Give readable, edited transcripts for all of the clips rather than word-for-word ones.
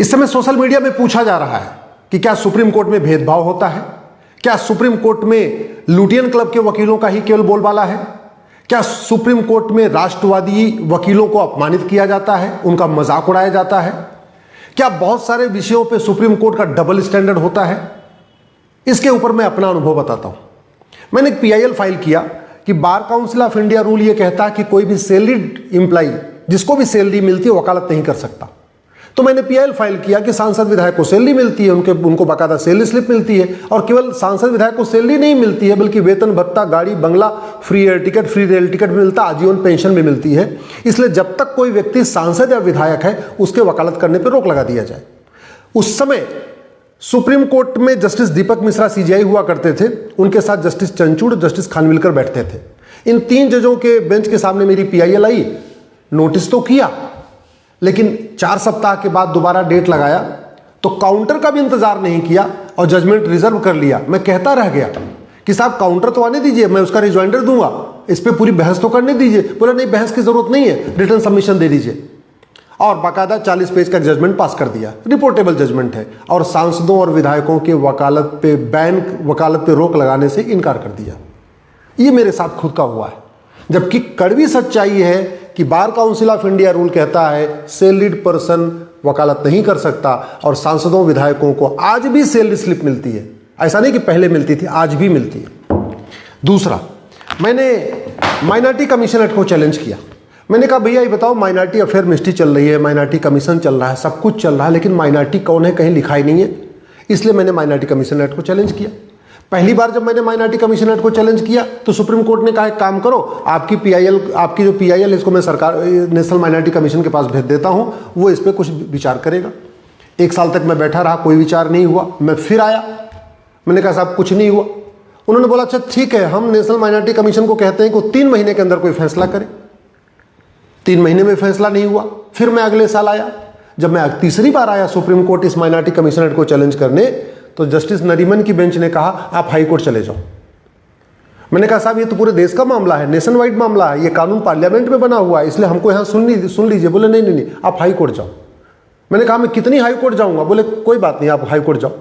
इस समय social media में पूछा जा रहा है कि क्या सुप्रीम कोर्ट में भेदभाव होता है, क्या सुप्रीम कोर्ट में लुटियन क्लब के वकीलों का ही केवल बोलबाला है, क्या सुप्रीम कोर्ट में राष्ट्रवादी वकीलों को अपमानित किया जाता है, उनका मजाक उड़ाया जाता है, क्या बहुत सारे विषयों पे सुप्रीम कोर्ट का डबल स्टैंडर्ड होता है। इसके ऊपर मैं अपना अनुभव बताता हूं। मैंने एक PIL फाइल किया कि bar council of India rule ये कहता है कि कोई भी सैलरीड एम्प्लॉय जिसको भी सैलरी मिलती है वकालत नहीं कर सकता। तो मैंने PIL फाइल किया कि सांसद विधायक को सैलरी मिलती है, उनको बाकायदा सैलरी स्लिप मिलती है, और केवल सांसद विधायक को सैलरी नहीं मिलती है बल्कि वेतन भत्ता, गाड़ी, बंगला, free air ticket, free rail ticket भी मिलता, आजीवन पेंशन भी मिलती है। इसलिए जब तक कोई व्यक्ति सांसद या विधायक है उसके वकालत करने पर रोक लगा दिया जाए। उस समय सुप्रीम कोर्ट में जस्टिस दीपक मिश्रा CJI हुआ करते थे, उनके साथ जस्टिस चंचूड़, जस्टिस खानविलकर बैठते थे। इन 3 जजों के बेंच के सामने मेरी PIL आई, नोटिस तो किया, लेकिन 4 सप्ताह के बाद दोबारा डेट लगाया तो काउंटर का भी इंतजार नहीं किया और जजमेंट रिजर्व कर लिया। मैं कहता रह गया कि साहब काउंटर तो आने दीजिए, मैं उसका रिजॉइंडर दूंगा, इस पर पूरी बहस तो करने दीजिए। बोला नहीं, बहस की जरूरत नहीं है, रिटर्न सबमिशन दे दीजिए। और बाकायदा 40 पेज का जजमेंट पास कर दिया, रिपोर्टेबल जजमेंट है, और सांसदों और विधायकों के वकालत पे रोक लगाने से इनकार कर दिया। ये मेरे साथ खुद का हुआ है। जबकि कड़वी सच्चाई है कि bar council of India rule कहता है सैलरीड पर्सन वकालत नहीं कर सकता, और सांसदों विधायकों को आज भी सैलरी स्लिप मिलती है। ऐसा नहीं कि पहले मिलती थी, आज भी मिलती है। दूसरा, मैंने माइनॉरिटी कमीशन एक्ट को चैलेंज किया। मैंने कहा भैया ये बताओ, माइनॉरिटी अफेयर मिनिस्ट्री चल रही है, माइनॉरिटी कमीशन चल रहा है, सब कुछ चल रहा है, लेकिन माइनॉरिटी कौन है कहीं लिखा ही नहीं है। इसलिए मैंने माइनॉरिटी कमीशन एक्ट को चैलेंज किया। पहली बार जब मैंने माइनॉरिटी कमीशन एक्ट को चैलेंज किया तो सुप्रीम कोर्ट ने कहा एक काम करो, आपकी जो PIL इसको मैं सरकार नेशनल माइनॉरिटी कमीशन के पास भेज देता हूं, वो इस पर कुछ विचार करेगा। 1 साल तक मैं बैठा रहा, कोई विचार नहीं हुआ। मैं फिर आया, मैंने कहा साहब कुछ नहीं हुआ। उन्होंने बोला अच्छा ठीक है, हम नेशनल माइनॉरिटी कमीशन को कहते हैं कि 3 महीने के अंदर कोई फैसला करे। 3 महीने में फैसला नहीं हुआ। फिर मैं अगले साल आया। जब मैं तीसरी बार आया सुप्रीम कोर्ट इस माइनॉरिटी कमीशन एक्ट को चैलेंज करने, तो जस्टिस नरीमन की बेंच ने कहा आप हाई कोर्ट चले जाओ। मैंने कहा साहब ये तो पूरे देश का मामला है, नेशन वाइड मामला है, ये कानून पार्लियामेंट में बना हुआ है, इसलिए हमको यहाँ सुन लीजिए। बोले नहीं, आप हाई कोर्ट जाओ। मैंने कहा मैं कितनी हाई कोर्ट जाऊंगा? बोले कोई बात नहीं, आप हाई कोर्ट जाओ।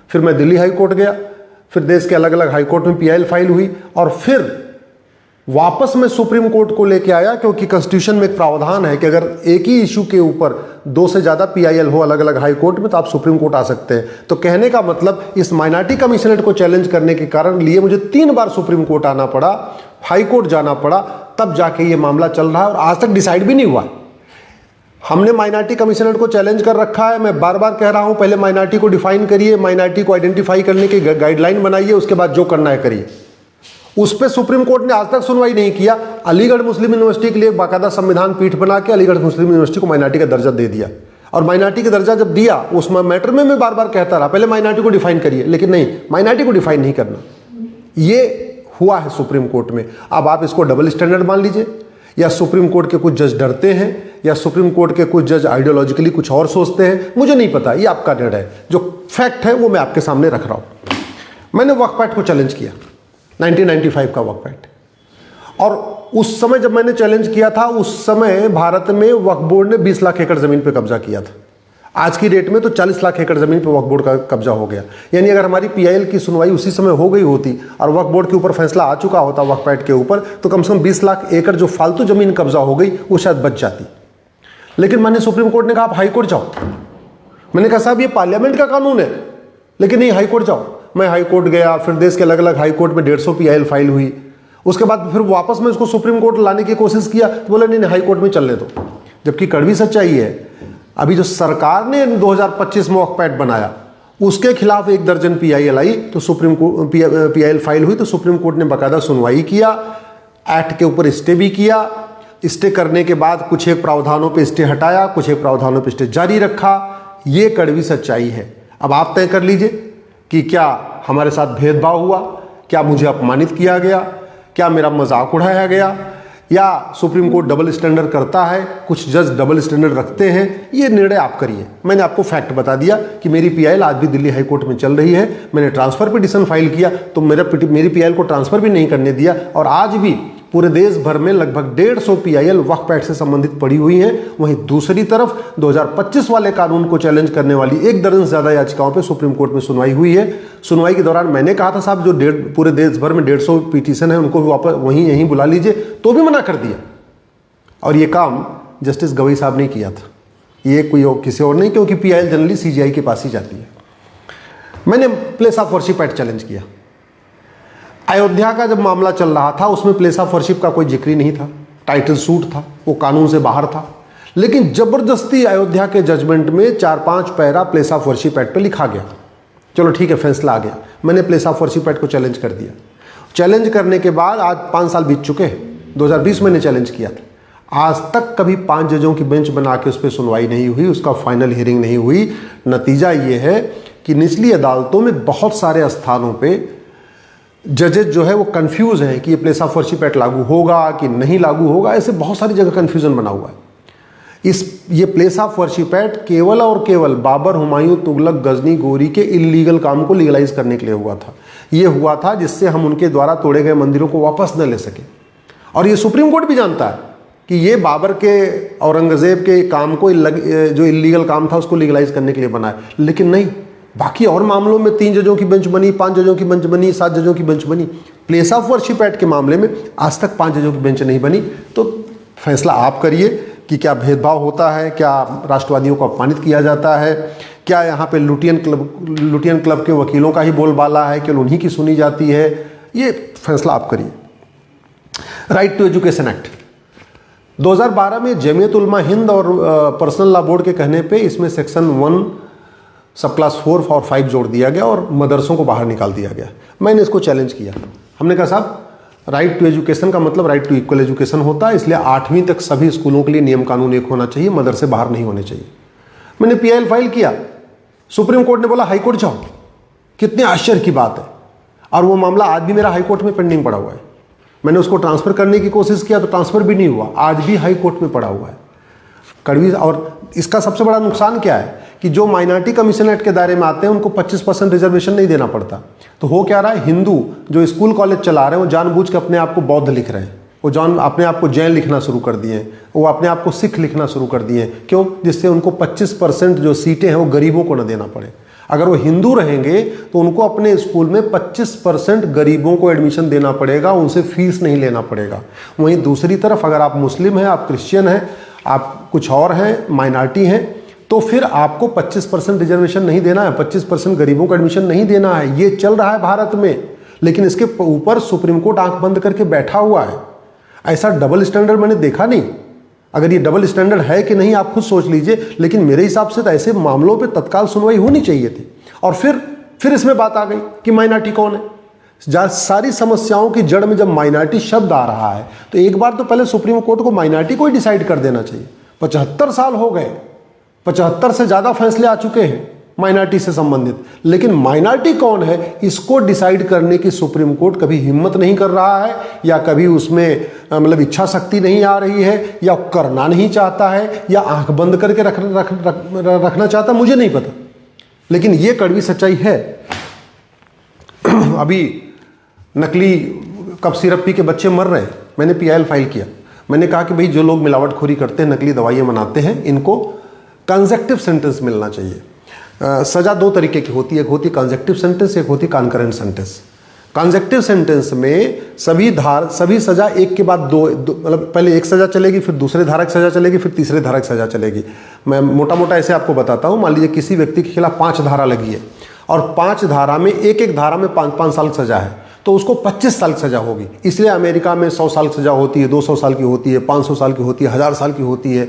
फिर मैं दिल्ली हाई कोर्ट गया, फिर देश के अलग अलग हाई कोर्ट में PIL फाइल हुई, और फिर वापस मैं सुप्रीम कोर्ट को लेके आया, क्योंकि कॉन्स्टिट्यूशन में एक प्रावधान है कि अगर एक ही इशू के ऊपर 2 से ज्यादा PIL हो अलग अलग हाई कोर्ट में तो आप सुप्रीम कोर्ट आ सकते हैं। तो कहने का मतलब इस माइनॉरिटी कमीशन एक्ट को चैलेंज करने के कारण लिए मुझे 3 बार सुप्रीम कोर्ट आना पड़ा, हाई कोर्ट जाना पड़ा, तब जाके ये मामला चल रहा है और आज तक डिसाइड भी नहीं हुआ। हमने माइनॉरिटी कमीशन एक्ट को चैलेंज कर रखा है। मैं बार बार कह रहा हूं पहले माइनॉरिटी को डिफाइन करिए, माइनॉरिटी को आइडेंटिफाई करने की गाइडलाइन बनाइए, उसके बाद जो करना है करिए। उस पर सुप्रीम कोर्ट ने आज तक सुनवाई नहीं किया। अलीगढ़ मुस्लिम यूनिवर्सिटी के लिए बाकायदा संविधान पीठ बना के अलीगढ़ मुस्लिम यूनिवर्सिटी को माइनॉरिटी का दर्जा दे दिया, और माइनॉरिटी का दर्जा जब दिया उस मैटर में मैं बार बार कहता रहा पहले माइनॉरिटी को डिफाइन करिए, लेकिन नहीं, माइनॉरिटी को डिफाइन नहीं करना। ये हुआ है सुप्रीम कोर्ट में। अब आप इसको डबल स्टैंडर्ड मान लीजिए, या सुप्रीम कोर्ट के कुछ जज डरते हैं, या सुप्रीम कोर्ट के कुछ जज आइडियोलॉजिकली कुछ और सोचते हैं, मुझे नहीं पता, ये आपका निर्णय है। जो फैक्ट है वो मैं आपके सामने रख रहा हूं। मैंने वक्फ एक्ट को चैलेंज किया, 1995 का वक्फ एक्ट। और उस समय जब मैंने चैलेंज किया था, उस समय भारत में वक्फ बोर्ड ने 20 लाख एकड़ जमीन पे कब्जा किया था। आज की डेट में तो 40 लाख एकड़ जमीन पे वक्फ बोर्ड का कब्जा हो गया। यानी अगर हमारी PIL की सुनवाई उसी समय हो गई होती और वक्फ बोर्ड के ऊपर फैसला आ चुका होता वक्फ एक्ट के ऊपर, तो कम से कम 20 लाख एकड़ जो फालतू जमीन कब्जा हो गई वो शायद बच जाती। लेकिन मैंने सुप्रीम कोर्ट ने कहा आप हाई कोर्ट जाओ। मैंने कहा साहब ये पार्लियामेंट का कानून है, लेकिन नहीं, हाई कोर्ट जाओ। मैं हाई कोर्ट गया, फिर देश के अलग अलग हाई कोर्ट में 150 PIL फाइल हुई। उसके बाद फिर वापस मैं इसको सुप्रीम कोर्ट लाने की कोशिश किया, तो बोला नहीं, हाई कोर्ट में चलने दो। जबकि कड़वी सच्चाई है, अभी जो सरकार ने 2025 में वक्फ एक्ट बनाया उसके खिलाफ 1 दर्जन PIL आई, तो सुप्रीम कोर्ट PIL फाइल हुई, तो सुप्रीम कोर्ट ने बाकायदा सुनवाई किया, एक्ट के ऊपर स्टे भी किया। स्टे करने के बाद कुछ एक प्रावधानों पे स्टे हटाया, कुछ एक प्रावधानों पे स्टे जारी रखा। ये कड़वी सच्चाई है। अब आप तय कर लीजिए कि क्या हमारे साथ भेदभाव हुआ, क्या मुझे अपमानित किया गया, क्या मेरा मजाक उड़ाया गया, या सुप्रीम कोर्ट डबल स्टैंडर्ड करता है, कुछ जज डबल स्टैंडर्ड रखते हैं। ये निर्णय आप करिए। मैंने आपको फैक्ट बता दिया कि मेरी PIL आज भी दिल्ली हाई कोर्ट में चल रही है। मैंने ट्रांसफर पिटीशन फाइल किया तो मेरी PIL को ट्रांसफर भी नहीं करने दिया, और आज भी पूरे देश भर में लगभग 150 PIL वक्फ एक्ट से संबंधित पड़ी हुई हैं। वहीं दूसरी तरफ 2025 वाले कानून को चैलेंज करने वाली 1 दर्जन से ज्यादा याचिकाओं पे सुप्रीम कोर्ट में सुनवाई हुई है। सुनवाई के दौरान मैंने कहा था साहब जो पूरे देश भर में 150 पिटीशन है उनको भी वापस वहीं यहीं बुला लीजिए, तो भी मना कर दिया। और ये काम जस्टिस गवई साहब ने किया था, ये कोई किसी और नहीं, क्योंकि PIL जनरली CJI के पास ही जाती है। मैंने place of worship act challenge किया। अयोध्या का जब मामला चल रहा था उसमें प्लेस ऑफ वर्शिप का कोई जिक्र ही नहीं था, टाइटल सूट था, वो कानून से बाहर था। लेकिन जबरदस्ती अयोध्या के जजमेंट में 4-5 para place of worship act पे लिखा गया। चलो ठीक है, फैसला आ गया। मैंने प्लेस ऑफ वर्शिप एक्ट को चैलेंज कर दिया। चैलेंज करने के बाद आज 5 साल बीत चुके हैं। 2020 मैंने चैलेंज किया था। आज तक कभी 5 जजों की बेंच बना के उस पर सुनवाई नहीं हुई, उसका फाइनल हियरिंग नहीं हुई। नतीजा ये है कि निचली अदालतों में बहुत सारे स्थानों पे जजेस जो है वो कंफ्यूज हैं कि ये प्लेस ऑफ वर्शिप एक्ट लागू होगा कि नहीं लागू होगा। ऐसे बहुत सारी जगह कंफ्यूजन बना हुआ है। ये प्लेस ऑफ वर्शिप एक्ट केवल और केवल बाबर, हुमायूं, तुगलक, गजनी, गोरी के इलीगल काम को लीगलाइज करने के लिए हुआ था। ये हुआ था जिससे हम उनके द्वारा तोड़े गए मंदिरों को वापस न ले सके। और ये सुप्रीम कोर्ट भी जानता है कि ये बाबर के, औरंगजेब के काम को जो इलीगल काम था उसको लीगलाइज करने के लिए बना है। लेकिन नहीं, बाकी और मामलों में 3 जजों की बेंच बनी, 5 जजों की बेंच बनी, 7 जजों की बेंच बनी। प्लेस ऑफ वर्शिप एक्ट के मामले में आज तक 5 जजों की बेंच नहीं बनी। तो फैसला आप करिए कि क्या भेदभाव होता है, क्या राष्ट्रवादियों को अपमानित किया जाता है, क्या यहाँ पे लुटियन क्लब के वकीलों का ही बोलबाला है, केवल उन्हीं की सुनी जाती है, ये फैसला आप करिए। राइट टू एजुकेशन एक्ट 2012 में जमीयत उलमा हिंद और पर्सनल लॉ बोर्ड के कहने पे इसमें सेक्शन 1 सब क्लास 4 और 5 जोड़ दिया गया और मदरसों को बाहर निकाल दिया गया। मैंने इसको चैलेंज किया। हमने कहा साहब राइट टू एजुकेशन का मतलब राइट टू इक्वल एजुकेशन होता है, इसलिए 8वीं तक सभी स्कूलों के लिए नियम कानून एक होना चाहिए, मदरसे बाहर नहीं होने चाहिए। मैंने PIL फाइल किया, सुप्रीम कोर्ट ने बोला हाईकोर्ट जाओ। कितने आश्चर्य की बात है। और वो मामला आज भी मेरा हाईकोर्ट में पेंडिंग पड़ा हुआ है। मैंने उसको ट्रांसफर करने की कोशिश किया तो ट्रांसफर भी नहीं हुआ, आज भी हाई कोर्ट में पड़ा हुआ है। कड़वी। और इसका सबसे बड़ा नुकसान क्या है कि जो माइनॉरिटी कमीशन एक्ट के दायरे में आते हैं उनको 25% रिजर्वेशन नहीं देना पड़ता। तो हो क्या रहा है, हिंदू जो स्कूल कॉलेज चला रहे हैं वो जानबूझ के अपने आप को बौद्ध लिख रहे हैं, वो अपने आप को जैन लिखना शुरू कर दिए हैं, वो अपने आप को सिख लिखना शुरू कर दिए हैं। क्यों? जिससे उनको 25% जो सीटें हैं वो गरीबों को न देना पड़े। अगर वो हिंदू रहेंगे तो उनको अपने स्कूल में 25% गरीबों को एडमिशन देना पड़ेगा, उनसे फीस नहीं लेना पड़ेगा। वहीं दूसरी तरफ अगर आप मुस्लिम हैं, आप क्रिश्चियन हैं, आप कुछ और हैं, माइनॉरिटी हैं, तो फिर आपको 25% रिजर्वेशन नहीं देना है, 25% गरीबों को एडमिशन नहीं देना है। ये चल रहा है भारत में, लेकिन इसके ऊपर सुप्रीम कोर्ट आंख बंद करके बैठा हुआ है। ऐसा डबल स्टैंडर्ड मैंने देखा नहीं। अगर ये डबल स्टैंडर्ड है कि नहीं आप खुद सोच लीजिए, लेकिन मेरे हिसाब से तो ऐसे मामलों पे तत्काल सुनवाई होनी चाहिए थी। और फिर इसमें बात आ गई कि माइनॉरिटी कौन है। सारी समस्याओं की जड़ में जब माइनॉरिटी शब्द आ रहा है तो एक बार तो पहले सुप्रीम कोर्ट को माइनॉरिटी को ही डिसाइड कर देना चाहिए। 75 साल हो गए, 75 से ज्यादा फैसले आ चुके हैं माइनॉरिटी से संबंधित, लेकिन माइनॉरिटी कौन है इसको डिसाइड करने की सुप्रीम कोर्ट कभी हिम्मत नहीं कर रहा है, या कभी उसमें मतलब इच्छा शक्ति नहीं आ रही है, या करना नहीं चाहता है, या आंख बंद करके रखना चाहता, मुझे नहीं पता। लेकिन ये कड़वी सच्चाई है। अभी नकली कप सिरप पी के बच्चे मर रहे हैं। मैंने PIL फाइल किया। मैंने कहा कि भाई जो लोग मिलावटखोरी करते हैं, नकली दवाइयाँ बनाते हैं, इनको कंसेक्टिव सेंटेंस मिलना चाहिए। सजा 2 तरीके की होती है, एक होती कंसेक्टिव सेंटेंस, एक होती कॉन्करेंट सेंटेंस। कंसेक्टिव सेंटेंस में सभी सजा एक के बाद दो मतलब पहले एक सजा चलेगी, फिर दूसरे धारा की सजा चलेगी, फिर तीसरे धारा की सजा चलेगी। मैं मोटा मोटा ऐसे आपको बताता हूँ। मान लीजिए किसी व्यक्ति के खिलाफ 5 धारा लगी है और 5 धारा में एक धारा में 5 साल की सजा है, तो उसको 25 साल की सजा होगी। इसलिए अमेरिका में 100 साल की सजा होती है, 200 साल की होती है, 500 साल की होती है, 1000 साल की होती है,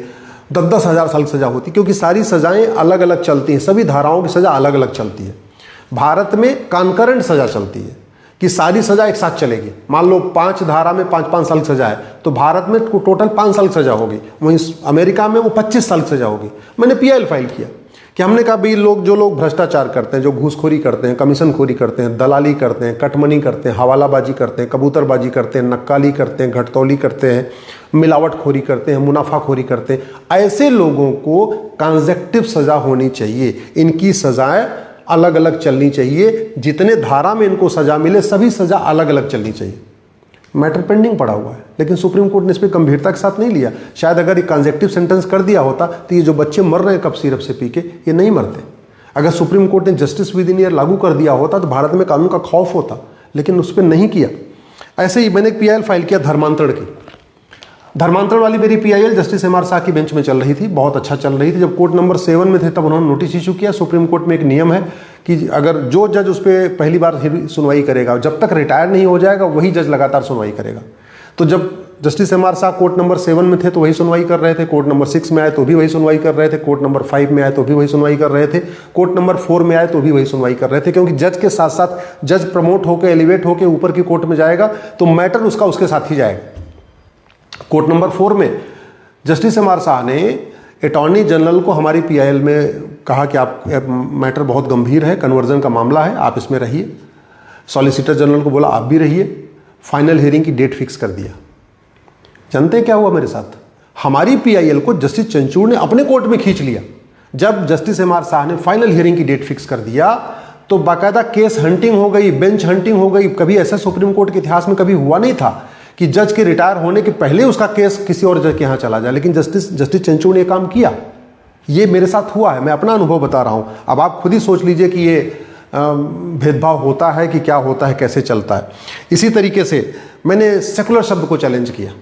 10-10 हजार साल की सजा होती है, क्योंकि सारी सजाएं अलग अलग चलती हैं, सभी धाराओं की सजा अलग अलग चलती है। भारत में कॉन्करेंट सजा चलती है कि सारी सजा एक साथ चलेगी। मान लो 5 धारा में 5-5 साल की सजा है, तो भारत में टोटल 5 साल की सजा होगी, वहीं अमेरिका में वो 25 साल की सजा होगी। मैंने PIL फाइल किया कि हमने कहा भाई जो लोग भ्रष्टाचार करते हैं, जो घूसखोरी करते हैं, कमीशनखोरी करते हैं, दलाली करते हैं, कटमनी करते हैं, हवालाबाजी करते हैं, कबूतरबाजी करते हैं, नक्काली करते हैं, घटतौली करते हैं, मिलावटखोरी करते हैं, मुनाफाखोरी करते हैं, ऐसे लोगों को कंसेक्टिव सजा होनी चाहिए। इनकी सजाएं अलग अलग चलनी चाहिए। जितने धारा में इनको सजा मिले सभी सजा अलग अलग चलनी चाहिए। मैटर पेंडिंग पड़ा हुआ है, लेकिन सुप्रीम कोर्ट ने इस पर गंभीरता के साथ नहीं लिया। शायद अगर ये कंजेक्टिव सेंटेंस कर दिया होता तो ये जो बच्चे मर रहे हैं कप सिरप से पी के, ये नहीं मरते। अगर सुप्रीम कोर्ट ने जस्टिस विद इन ईयर लागू कर दिया होता तो भारत में कानून का खौफ होता, लेकिन उस पर नहीं किया। ऐसे ही मैंने एक PIL फाइल किया धर्मांतरण की। धर्मांतरण वाली मेरी PIL जस्टिस MR शाह की बेंच में चल रही थी, बहुत अच्छा चल रही थी। जब कोर्ट नंबर 7 में थे तब उन्होंने नोटिस इशू किया। सुप्रीम कोर्ट में एक नियम है कि अगर जो जज उस पर पहली बार सुनवाई करेगा, जब तक रिटायर नहीं हो जाएगा वही जज लगातार सुनवाई करेगा। तो जब justice MR Shah court number 7 में थे तो वही सुनवाई कर रहे थे, कोर्ट नंबर 6 में आए तो भी वही सुनवाई कर रहे थे, कोर्ट नंबर 5 में आए तो भी वही सुनवाई कर रहे थे, कोर्ट नंबर 4 में आए तो भी वही सुनवाई कर रहे थे। क्योंकि जज के साथ साथ जज प्रमोट होकर एलिवेट होकर ऊपर की कोर्ट में जाएगा तो मैटर उसका उसके साथ ही जाएगा। कोर्ट नंबर 4 में जस्टिस MR शाह ने अटॉर्नी जनरल को हमारी PIL में कहा कि आप मैटर बहुत गंभीर है, कन्वर्जन का मामला है, आप इसमें रहिए। सॉलिसिटर जनरल को बोला आप भी रहिए। फाइनल हियरिंग की डेट फिक्स कर दिया। जानते क्या हुआ मेरे साथ? हमारी PIL को जस्टिस चंचूड़ ने अपने कोर्ट में खींच लिया। जब जस्टिस MR शाह ने फाइनल हियरिंग की डेट फिक्स कर दिया तो बाकायदा केस हंटिंग हो गई, बेंच हंटिंग हो गई। कभी ऐसा सुप्रीम कोर्ट के इतिहास में कभी हुआ नहीं था कि जज के रिटायर होने के पहले उसका केस किसी और जज के यहाँ चला जाए, लेकिन जस्टिस चंचूड़ ने काम किया। ये मेरे साथ हुआ है, मैं अपना अनुभव बता रहा हूँ। अब आप खुद ही सोच लीजिए कि ये भेदभाव होता है कि क्या होता है, कैसे चलता है। इसी तरीके से मैंने सेकुलर शब्द को चैलेंज किया।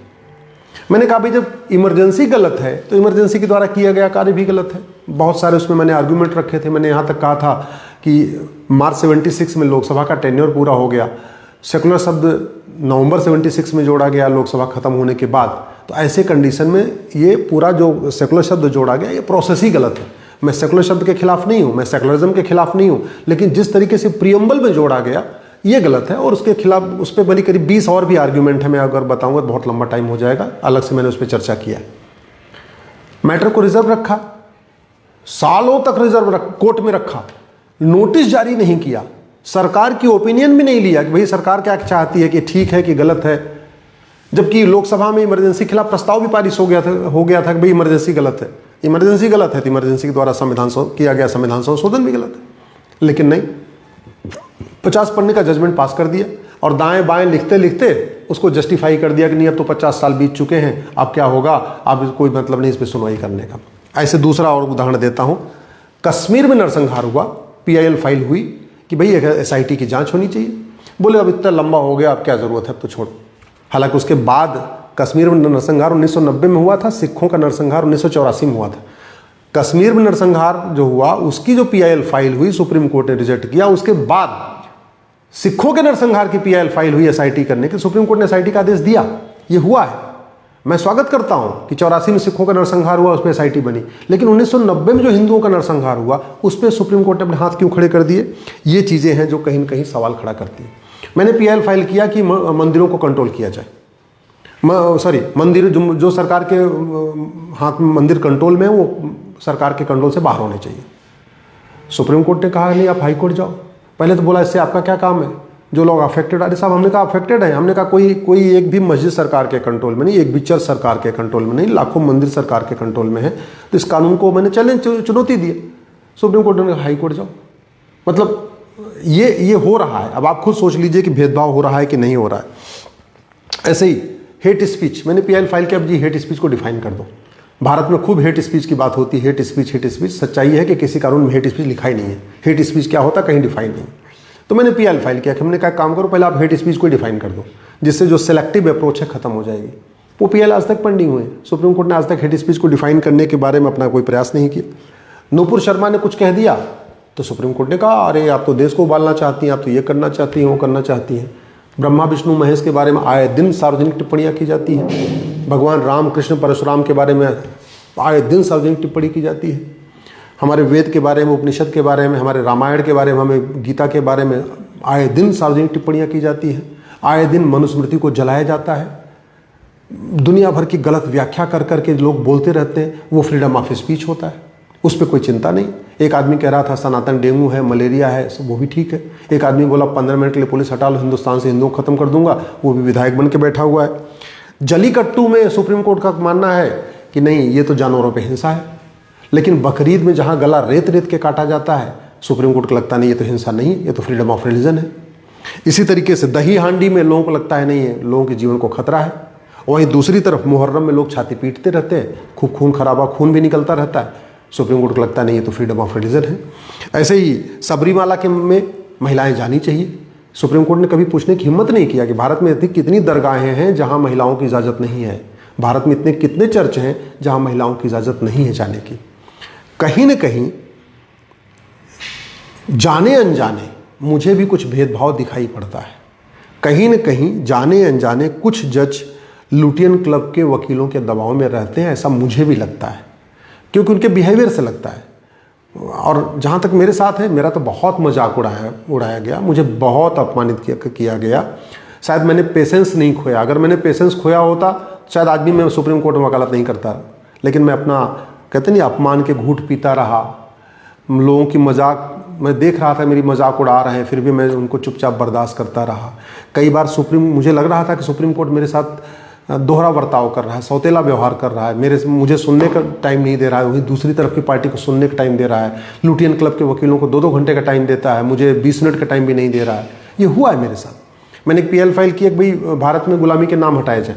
मैंने कहा भाई जब इमरजेंसी गलत है तो इमरजेंसी के द्वारा किया गया कार्य भी गलत है। बहुत सारे उसमें मैंने आर्गूमेंट रखे थे। मैंने यहाँ तक कहा था कि मार्च 76 में लोकसभा का टेन्योर पूरा हो गया, सेकुलर शब्द नवंबर 76 में जोड़ा गया लोकसभा खत्म होने के बाद। तो ऐसे कंडीशन में ये पूरा जो सेकुलर शब्द जोड़ा गया ये प्रोसेस ही गलत है। मैं सेकुलर शब्द के खिलाफ नहीं हूँ, मैं सेकुलरिज्म के खिलाफ नहीं हूँ, लेकिन जिस तरीके से प्रियम्बल में जोड़ा गया ये गलत है। और उसके खिलाफ उस पर बड़ी करीब 20 और भी आर्ग्यूमेंट है। मैं अगर बताऊंगा तो बहुत लंबा टाइम हो जाएगा, अलग से मैंने उस पर चर्चा किया। मैटर को रिजर्व रखा, सालों तक रिजर्व कोर्ट में रखा, नोटिस जारी नहीं किया, सरकार की ओपिनियन भी नहीं लिया कि भाई सरकार क्या चाहती है, कि ठीक है कि गलत है। जबकि लोकसभा में इमरजेंसी के खिलाफ प्रस्ताव भी पारित हो गया था कि भाई इमरजेंसी गलत है, इमरजेंसी गलत है तो इमरजेंसी के द्वारा संविधान किया गया संविधान संशोधन भी गलत है। लेकिन नहीं, 50 पन्ने का जजमेंट पास कर दिया और दाएं बाएं लिखते लिखते उसको जस्टिफाई कर दिया कि नहीं अब तो 50 साल बीत चुके हैं, अब क्या होगा, अब कोई मतलब नहीं इस पर सुनवाई करने का। ऐसे दूसरा और उदाहरण देता हूं, कश्मीर में नरसंहार हुआ, PIL फाइल हुई कि भाई SIT की जांच होनी चाहिए। बोले अब इतना लंबा हो गया, अब क्या जरूरत है, अब तो छोड़। हालांकि उसके बाद कश्मीर में नरसंहार 1990 में हुआ था, सिखों का नरसंहार 1984 में हुआ था। कश्मीर में नरसंहार जो हुआ उसकी जो PIL फाइल हुई सुप्रीम कोर्ट ने रिजेक्ट किया। उसके बाद सिखों के नरसंहार की PIL फाइल हुई SIT करने की, सुप्रीम कोर्ट ने SIT का आदेश दिया। ये हुआ है, मैं स्वागत करता हूं कि 84 में सिखों का नरसंहार हुआ, उस पर SIT बनी। लेकिन 1990 में जो हिंदुओं का नरसंहार हुआ उस पर सुप्रीम कोर्ट ने अपने हाथ क्यों खड़े कर दिए? ये चीजें हैं जो कहीं न कहीं सवाल खड़ा करती हैं। मैंने PIL फाइल किया कि मंदिरों को कंट्रोल किया जाए। मंदिर जो सरकार के हाथ में मंदिर कंट्रोल में, वो सरकार के कंट्रोल से बाहर होने चाहिए। सुप्रीम कोर्ट ने कहा नहीं आप हाई कोर्ट जाओ। पहले तो बोला इससे आपका क्या काम है, जो लोग अफेक्टेड। अरे साहब हमने कहा अफेक्टेड है, हमने कहा कोई एक भी मस्जिद सरकार के कंट्रोल में नहीं, एक भी चर्च सरकार के कंट्रोल में नहीं, लाखों मंदिर सरकार के कंट्रोल में है। तो इस कानून को मैंने चुनौती दी। सुप्रीम कोर्ट ने हाई कोर्ट जाओ। मतलब ये हो रहा है। अब आप खुद सोच लीजिए कि भेदभाव हो रहा है कि नहीं हो रहा है। ऐसे ही हेट स्पीच, मैंने PIL फाइल किया, अब जी हेट स्पीच को डिफाइन कर दो। भारत में खूब हेट स्पीच की बात होती है, हेट स्पीच। सच्चाई है कि किसी कानून में हेट स्पीच लिखा ही नहीं है। हेट स्पीच क्या होता कहीं डिफाइन नहीं। तो मैंने PIL फाइल किया कि हमने कहा काम करो, पहले आप हेट स्पीच को डिफाइन कर दो, जिससे जो सेलेक्टिव अप्रोच है खत्म हो जाएगी। वो PIL आज तक पेंडिंग हुए। सुप्रीम कोर्ट ने आज तक हेट स्पीच को डिफाइन करने के बारे में अपना कोई प्रयास नहीं किया। नूपुर शर्मा ने कुछ कह दिया तो सुप्रीम कोर्ट ने कहा अरे आप तो देश को उबालना चाहती हैं, आप तो ये करना चाहती हैं, वो करना चाहती हैं। ब्रह्मा विष्णु महेश के बारे में आए दिन सार्वजनिक टिप्पणियां की जाती हैं। भगवान राम कृष्ण परशुराम के बारे में आए दिन सार्वजनिक टिप्पणी की जाती है। हमारे वेद के बारे में, उपनिषद के बारे में, हमारे रामायण के बारे में, हमें गीता के बारे में आए दिन सार्वजनिक टिप्पणियां की जाती हैं। आए दिन मनुस्मृति को जलाया जाता है। दुनिया भर की गलत व्याख्या कर करके लोग बोलते रहते हैं, वो फ्रीडम ऑफ स्पीच होता है, उस पर कोई चिंता नहीं। एक आदमी कह रहा था सनातन डेंगू है, मलेरिया है, वो भी ठीक है। एक आदमी बोला 15 मिनट के लिए पुलिस हटा लो, हिंदुस्तान से हिंदुओं को खत्म कर दूंगा, वो भी विधायक बन के बैठा हुआ है। जलीकट्टू में सुप्रीम कोर्ट का मानना है कि नहीं ये तो जानवरों पे हिंसा है, लेकिन बकरीद में जहां गला रेत रेत के काटा जाता है, सुप्रीम कोर्ट को लगता नहीं ये तो हिंसा नहीं, ये तो फ्रीडम ऑफ रिलीजन है। इसी तरीके से दही हांडी में लोगों को लगता है नहीं है, लोगों के जीवन को खतरा है। वहीं दूसरी तरफ मुहर्रम में लोग छाती पीटते रहते हैं, खूब खून खराबा, खून भी निकलता रहता है। सुप्रीम कोर्ट को लगता नहीं है तो फ्रीडम ऑफ रिलीजन है। ऐसे ही सबरीमाला के में महिलाएं जानी चाहिए। सुप्रीम कोर्ट ने कभी पूछने की हिम्मत नहीं किया कि भारत में ऐसी कितनी दरगाहें हैं जहां महिलाओं की इजाज़त नहीं है, भारत में इतने कितने चर्च हैं जहां महिलाओं की इजाज़त नहीं है जाने की। कहीं न कहीं जाने अनजाने मुझे भी कुछ भेदभाव दिखाई पड़ता है। कहीं न कहीं जाने अनजाने कुछ जज लुटियन क्लब के वकीलों के दबाव में रहते हैं, ऐसा मुझे भी लगता है, क्योंकि उनके बिहेवियर से लगता है। और जहाँ तक मेरे साथ है, मेरा तो बहुत मजाक उड़ाया गया, मुझे बहुत अपमानित किया गया। शायद मैंने पेशेंस नहीं खोया, अगर मैंने पेशेंस खोया होता शायद आज भी मैं सुप्रीम कोर्ट में वकालत नहीं करता, लेकिन मैं अपना कहते नहीं अपमान के घूंट पीता रहा। लोगों की मजाक मैं देख रहा था, मेरी मजाक उड़ा रहे हैं, फिर भी मैं उनको चुपचाप बर्दाश्त करता रहा। कई बार मुझे लग रहा था कि सुप्रीम कोर्ट मेरे साथ दोहरा बर्ताव कर रहा है, सौतेला व्यवहार कर रहा है, मुझे सुनने का टाइम नहीं दे रहा है, वहीं दूसरी तरफ की पार्टी को सुनने का टाइम दे रहा है। लुटियन क्लब के वकीलों को 2-2 घंटे का टाइम देता है, मुझे 20 मिनट का टाइम भी नहीं दे रहा है। ये हुआ है मेरे साथ। मैंने एक PL फाइल की, एक भाई भारत में गुलामी के नाम हटाए जाए।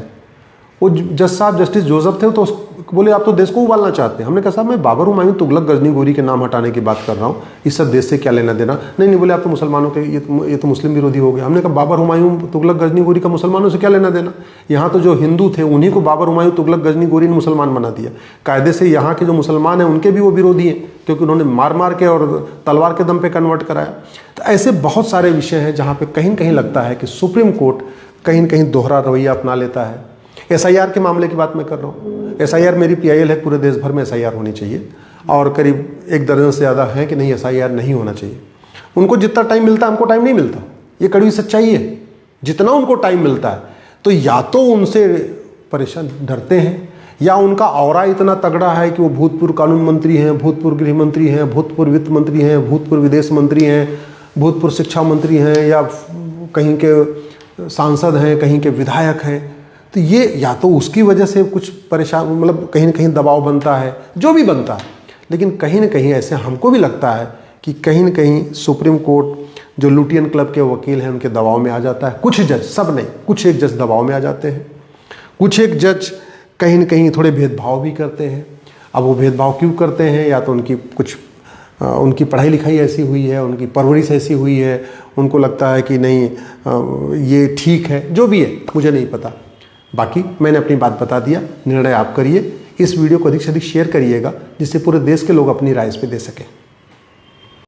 वो जज साहब जस्टिस जोसेफ थे, तो बोले आप तो देश को उबालना चाहते हैं। हमने कहा साहब मैं बाबर हुमायूं तुगलक गजनी गोरी के नाम हटाने की बात कर रहा हूँ, इस सब देश से क्या लेना देना। नहीं बोले आप तो मुसलमानों के, ये तो मुस्लिम विरोधी हो गया। हमने कहा बाबर हुमायूं तुगलक गजनी गोरी का मुसलमानों से क्या लेना देना। यहाँ तो जो हिंदू थे उन्हीं को बाबर हुमायूं तुगलक गजनी गोरी ने मुसलमान बना दिया। कायदे से यहाँ के जो मुसलमान हैं उनके भी वो विरोधी हैं, क्योंकि उन्होंने मार के और तलवार के दम पे कन्वर्ट कराया। तो ऐसे बहुत सारे विषय हैं जहाँ पे कहीं कहीं लगता है कि सुप्रीम कोर्ट कहीं कहीं दोहरा रवैया अपना लेता है। SIR के मामले की बात मैं कर रहा हूँ। SIR मेरी PIL है, पूरे देश भर में SIR होनी चाहिए, और करीब 1 दर्जन से ज़्यादा है कि नहीं SIR नहीं होना चाहिए। उनको जितना टाइम मिलता है हमको टाइम नहीं मिलता, ये कड़वी सच्चाई है। जितना उनको टाइम मिलता है तो या तो उनसे परेशान डरते हैं, या उनका ऑरा इतना तगड़ा है कि वो भूतपूर्व कानून मंत्री हैं, भूतपूर्व गृह मंत्री हैं, भूतपूर्व वित्त मंत्री हैं, भूतपूर्व विदेश मंत्री हैं, भूतपूर्व शिक्षा मंत्री हैं, या कहीं के सांसद हैं, कहीं के विधायक हैं। तो ये या तो उसकी वजह से कुछ परेशान, मतलब कहीं न कहीं दबाव बनता है, जो भी बनता है। लेकिन कहीं न कहीं ऐसे हमको भी लगता है कि कहीं न कहीं सुप्रीम कोर्ट जो लुटियन क्लब के वकील हैं उनके दबाव में आ जाता है। कुछ जज, सब नहीं, कुछ एक जज दबाव में आ जाते हैं। कुछ एक जज कहीं न कहीं थोड़े भेदभाव भी करते हैं। अब वो भेदभाव क्यों करते हैं, या तो उनकी पढ़ाई लिखाई ऐसी हुई है, उनकी परवरिश ऐसी हुई है, उनको लगता है कि नहीं ये ठीक है, जो भी है मुझे नहीं पता। बाकी मैंने अपनी बात बता दिया, निर्णय आप करिए। इस वीडियो को अधिक से अधिक शेयर करिएगा, जिससे पूरे देश के लोग अपनी राय इस पे दे सकें।